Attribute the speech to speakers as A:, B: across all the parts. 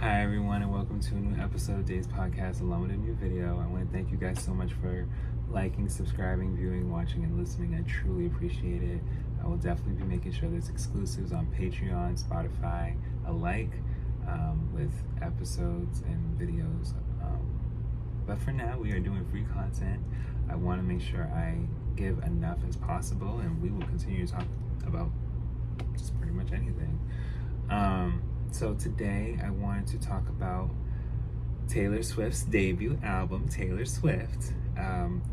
A: Hi everyone, and welcome to a new episode of Days Podcast along with a new video. I want to thank you guys so much for liking, subscribing, viewing, watching, and listening. I truly appreciate it. I will definitely be making sure there's exclusives on Patreon, Spotify, alike, with episodes and videos. But for now, we are doing free content. I want to make sure I give enough as possible, and we will continue to talk about just pretty much anything. So today I wanted to talk about Taylor Swift's debut album, Taylor Swift.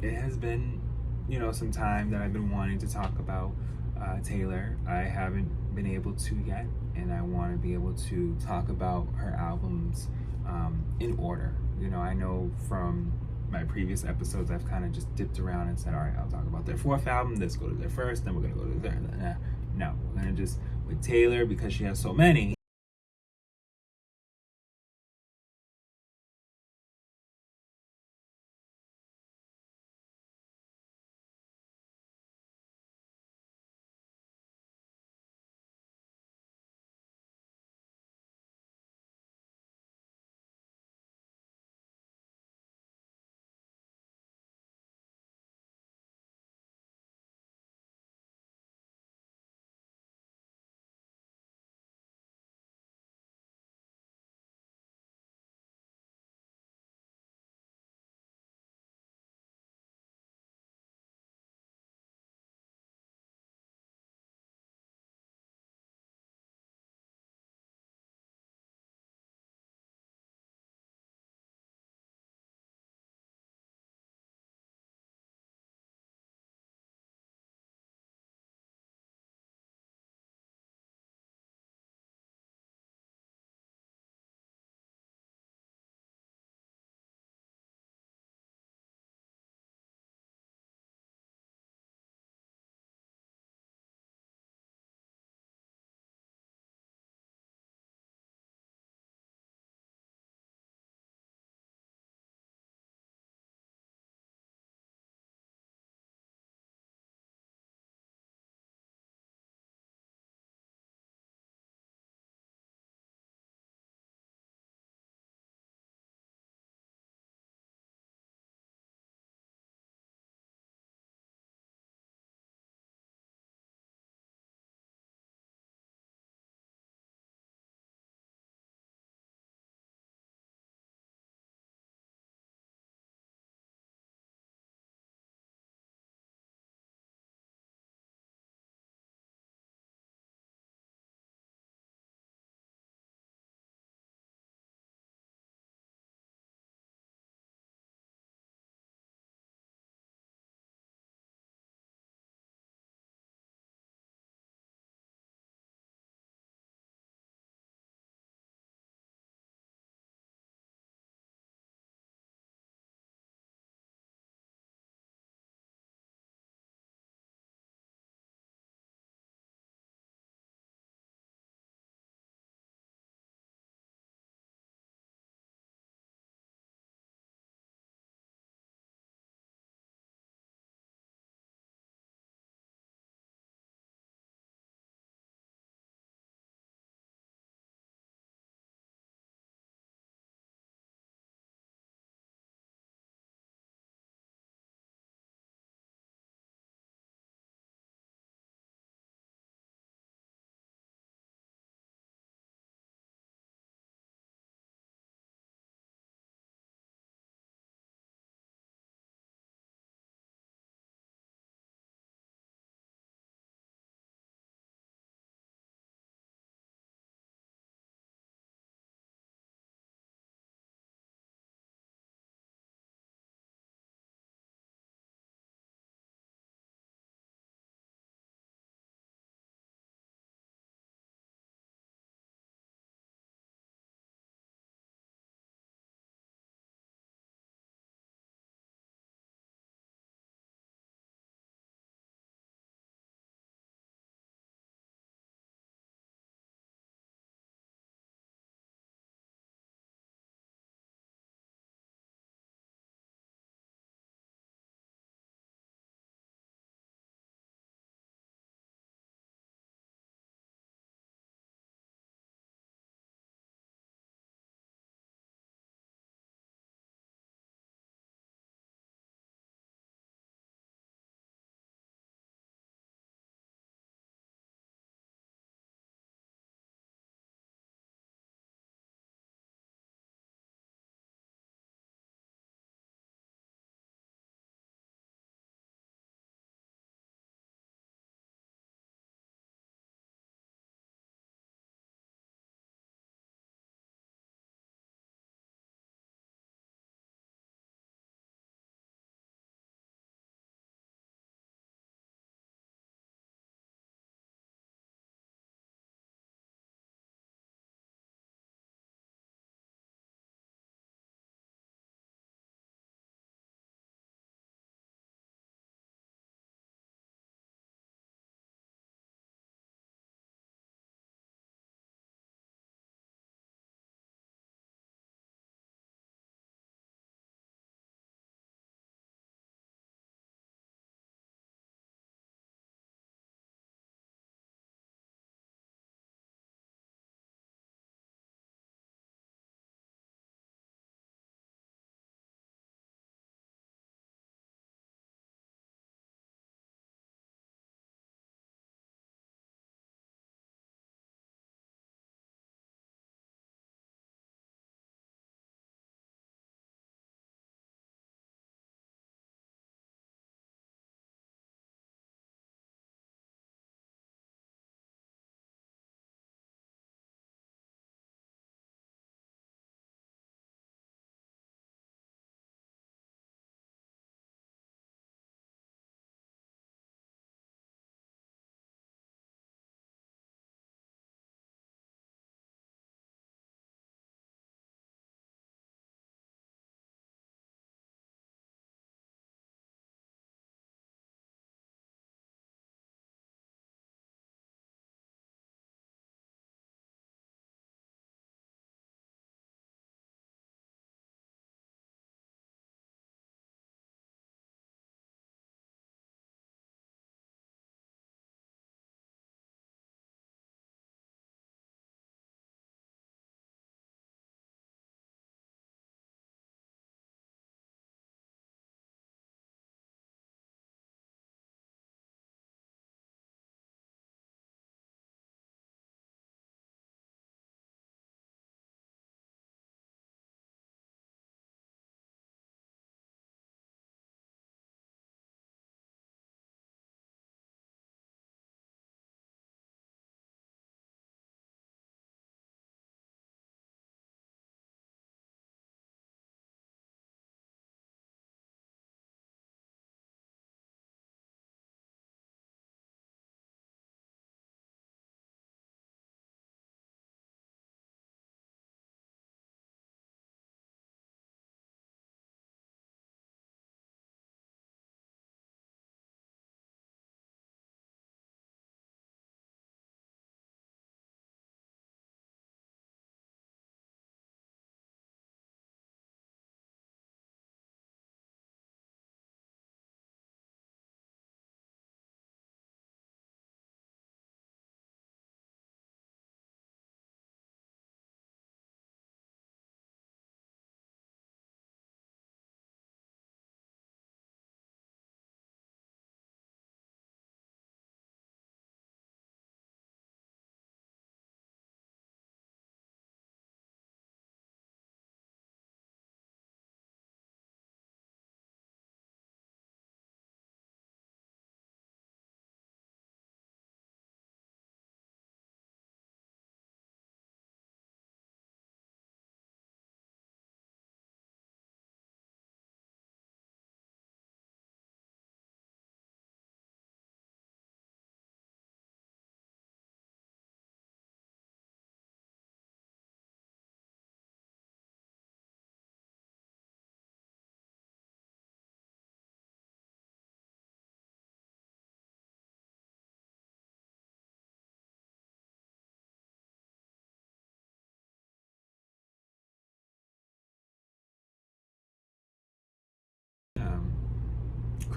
A: It has been, some time that I've been wanting to talk about Taylor. I haven't been able to yet, and I want to be able to talk about her albums in order. I know from my previous episodes, I've kind of just dipped around and said, all right, I'll talk about their fourth album, let's go to their first, then we're going to go to their third. No, we're going to just, with Taylor, because she has so many,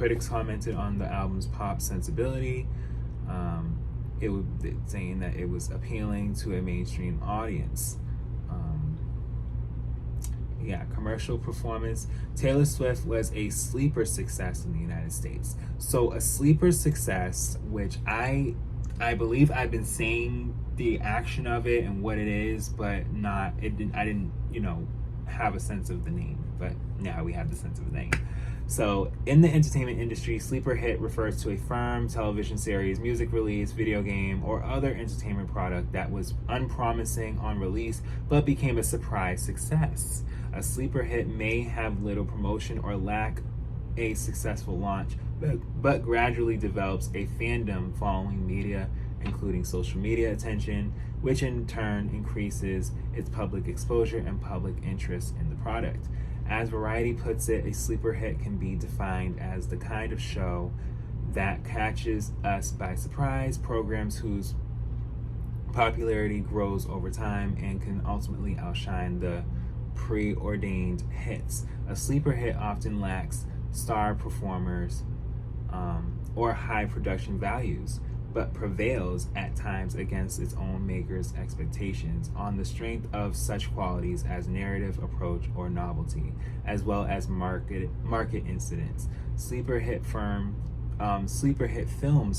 A: Critics commented on the album's pop sensibility, saying that it was appealing to a mainstream audience. Commercial performance. Taylor Swift was a sleeper success in the United States. So a sleeper success, which I believe I've been saying the action of it and what it is, but I didn't have a sense of the name, but now we have the sense of the name. So in the entertainment industry, sleeper hit refers to a film, television series, music release, video game, or other entertainment product that was unpromising on release but became a surprise success. A sleeper hit may have little promotion or lack a successful launch, but gradually develops a fandom following media, including social media attention, which in turn increases its public exposure and public interest in the product. As Variety puts it, a sleeper hit can be defined as the kind of show that catches us by surprise, programs whose popularity grows over time and can ultimately outshine the preordained hits. A sleeper hit often lacks star performers or high production values, but prevails at times against its own maker's expectations on the strength of such qualities as narrative approach or novelty, as well as market incidents. Sleeper hit films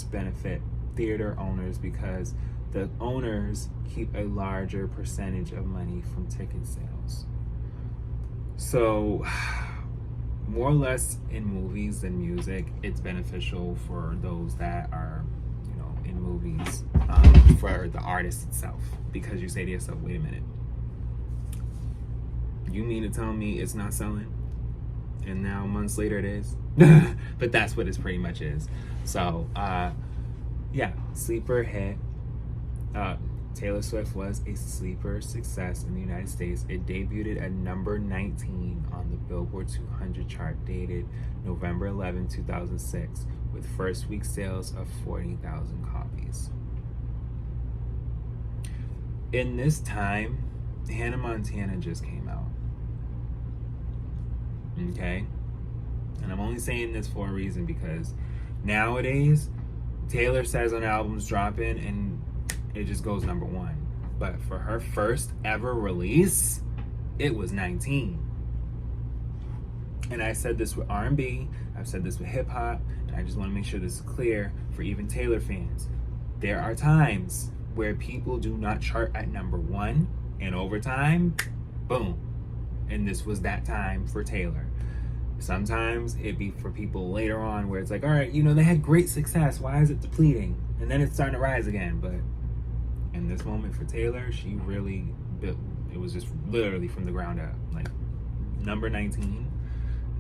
A: benefit theater owners because the owners keep a larger percentage of money from ticket sales. So, more or less in movies than music, it's beneficial for those that are in movies, for the artist itself, because you say to yourself, wait a minute, you mean to tell me it's not selling and now months later it is? But that's what it pretty much is. So sleeper hit. Taylor Swift was a sleeper success in the United States. It debuted at number 19 on the Billboard 200 chart, dated November 11, 2006, with first week sales of 40,000 copies. In this time, Hannah Montana just came out. Okay? And I'm only saying this for a reason, because nowadays, Taylor says on albums dropping and it just goes number one. But for her first ever release, it was 19. And I said this with R&B, I've said this with hip hop, and I just want to make sure this is clear for even Taylor fans. There are times where people do not chart at number one, and over time, boom. And this was that time for Taylor. Sometimes it'd be for people later on where it's like, all right, they had great success. Why is it depleting? And then it's starting to rise again. But in this moment for Taylor, she really built, it was just literally from the ground up. Like number 19,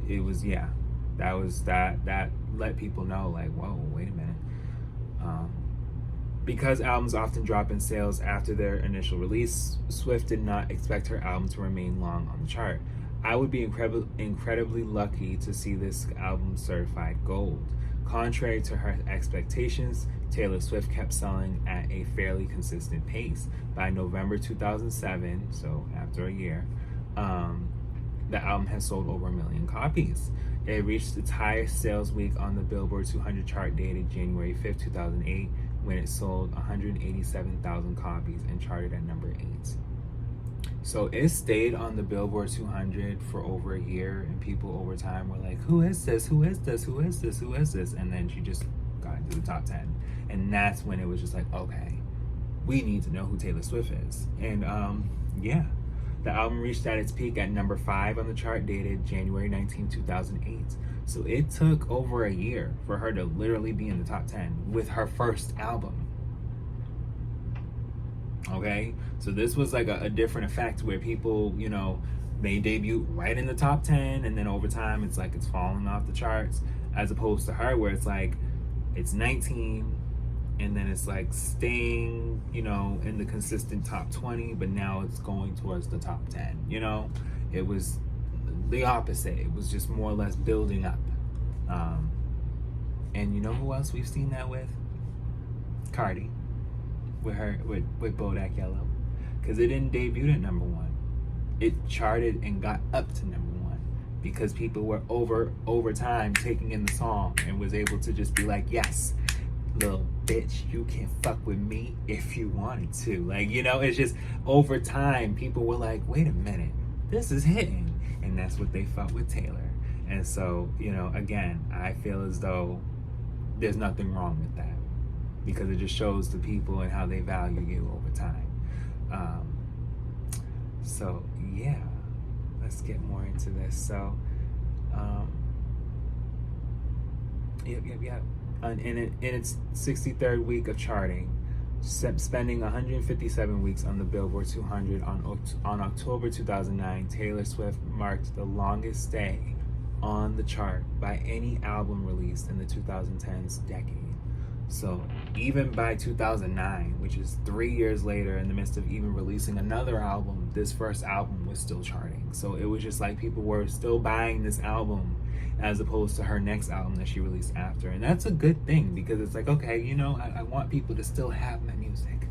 A: it was, that let people know, like, whoa, wait a minute. Because albums often drop in sales after their initial release, Swift did not expect her album to remain long on the chart. I would be incredibly lucky to see this album certified gold. Contrary to her expectations, Taylor Swift kept selling at a fairly consistent pace. By November 2007, so after a year, the album has sold over 1 million copies. It reached its highest sales week on the Billboard 200 chart, dated January 5th, 2008, when it sold 187,000 copies and charted at number 8. So it stayed on the Billboard 200 for over a year, and people over time were like, who is this? Who is this? Who is this? Who is this? And then she just got into the top 10. And that's when it was just like, okay, we need to know who Taylor Swift is. And the album reached at its peak at number 5 on the chart, dated January 19, 2008. So it took over a year for her to literally be in the top 10 with her first album. Okay, so this was like a different effect where people, they debut right in the top 10, and then over time it's like it's falling off the charts, as opposed to her where it's like it's 19 and then it's like staying, in the consistent top 20, but now it's going towards the top 10. It was the opposite. It was just more or less building up. And you know who else we've seen that with? Cardi. With Bodak Yellow, because it didn't debut at number 1. It charted and got up to number 1. because people were over time taking in the song and was able to just be like, yes, little bitch, you can fuck with me if you wanted to. Like, you know, it's just over time people were like, wait a minute, this is hitting. And that's what they felt with Taylor. And so, you know, again, I feel as though there's nothing wrong with that, because it just shows the people and how they value you over time. So yeah, let's get more into this. So in its 63rd week of charting, spending 157 weeks on the Billboard 200 on October 2009, Taylor Swift marked the longest stay on the chart by any album released in the 2010s decade. So even by 2009, which is 3 years later, in the midst of even releasing another album, this first album was still charting. So it was just like people were still buying this album as opposed to her next album that she released after. And that's a good thing, because it's like, okay, you know, I want people to still have my music.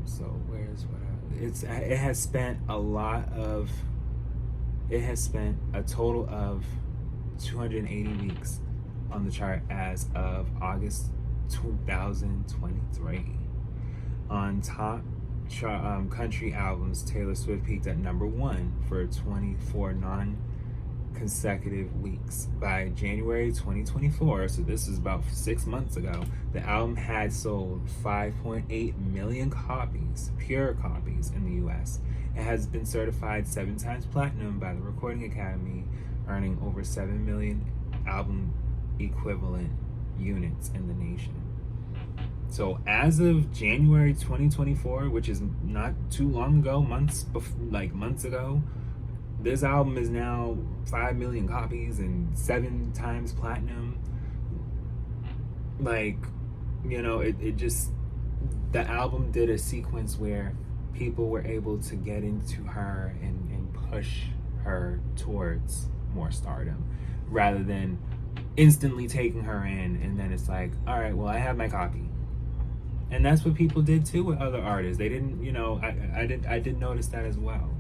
A: So where's what it has spent a total of 280 weeks on the chart as of August 2023. On top country albums, Taylor Swift peaked at number 1 for 24 non-consecutive weeks. By January 2024, so this is about 6 months ago, the album had sold 5.8 million copies, pure copies, in the US. It has been certified 7 times platinum by the Recording Academy, earning over 7 million album equivalent units in the nation. So as of January 2024, which is not too long ago, months ago, this album is now 5 million copies and 7 times platinum. Like, you know, it just, the album did a sequence where people were able to get into her and push her towards more stardom, rather than instantly taking her in and then it's like, all right, well, I have my copy. And that's what people did too with other artists. They didn't, you know, I did notice that as well.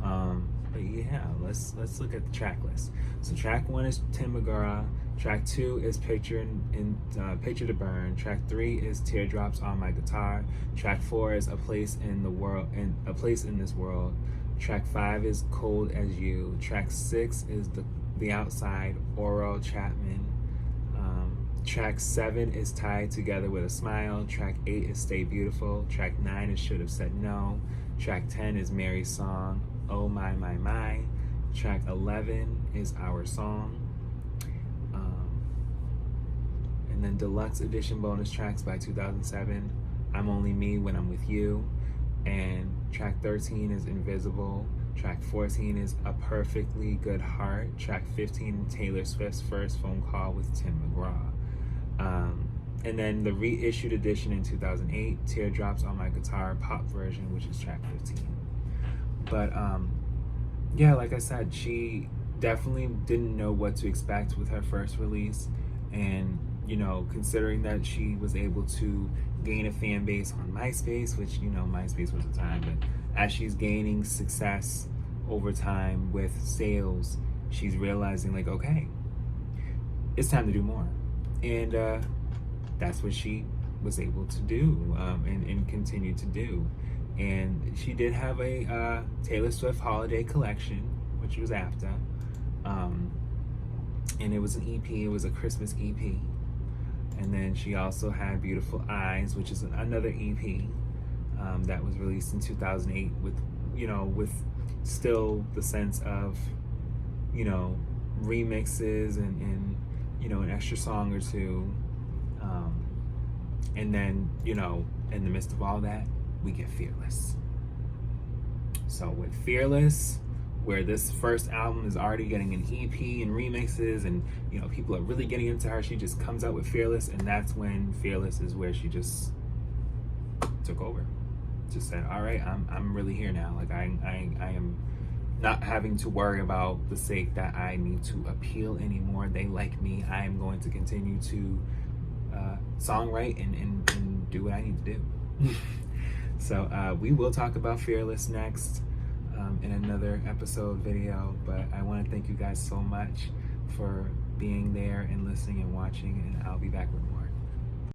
A: But yeah, let's look at the track list. So track 1 is Tim McGraw. Track 2 is Picture to Burn. Track 3 is Teardrops on My Guitar. Track 4 is A Place in This World. Track 5 is Cold as You. Track 6 is The Outside, Oral Chapman. Track 7 is Tied Together with a Smile. Track 8 is Stay Beautiful. Track 9 is Should Have Said No. Track 10 is Mary's Song, Oh My My My. Track 11 is Our Song. And then deluxe edition bonus tracks by 2007, I'm Only Me When I'm With You. And track 13 is Invisible. Track 14 is A Perfectly Good Heart. Track 15, Taylor Swift's First Phone Call with Tim McGraw. And then the reissued edition in 2008, Teardrops on My Guitar pop version, which is track 15. But yeah, like I said, she definitely didn't know what to expect with her first release. And, you know, considering that she was able to gain a fan base on MySpace, which, you know, MySpace was a time, but as she's gaining success over time with sales, she's realizing, like, okay, it's time to do more. And that's what she was able to do, and continue to do. And she did have a Taylor Swift holiday collection, which was after. And it was an EP, it was a Christmas EP. And then she also had Beautiful Eyes, which is another EP that was released in 2008 with, you know, with still the sense of, you know, remixes and you know, an extra song or two. And then, you know, in the midst of all that, we get Fearless. So with Fearless, where this first album is already getting an EP and remixes, and, you know, people are really getting into her, she just comes out with Fearless, and that's when Fearless is where she just took over. Just said, all right, I'm really here now. Like, I am not having to worry about the sake that I need to appeal anymore. They like me. I am going to continue to songwrite and do what I need to do. So we will talk about Fearless next. in another episode video. But I want to thank you guys so much for being there and listening and watching, and I'll be back with more.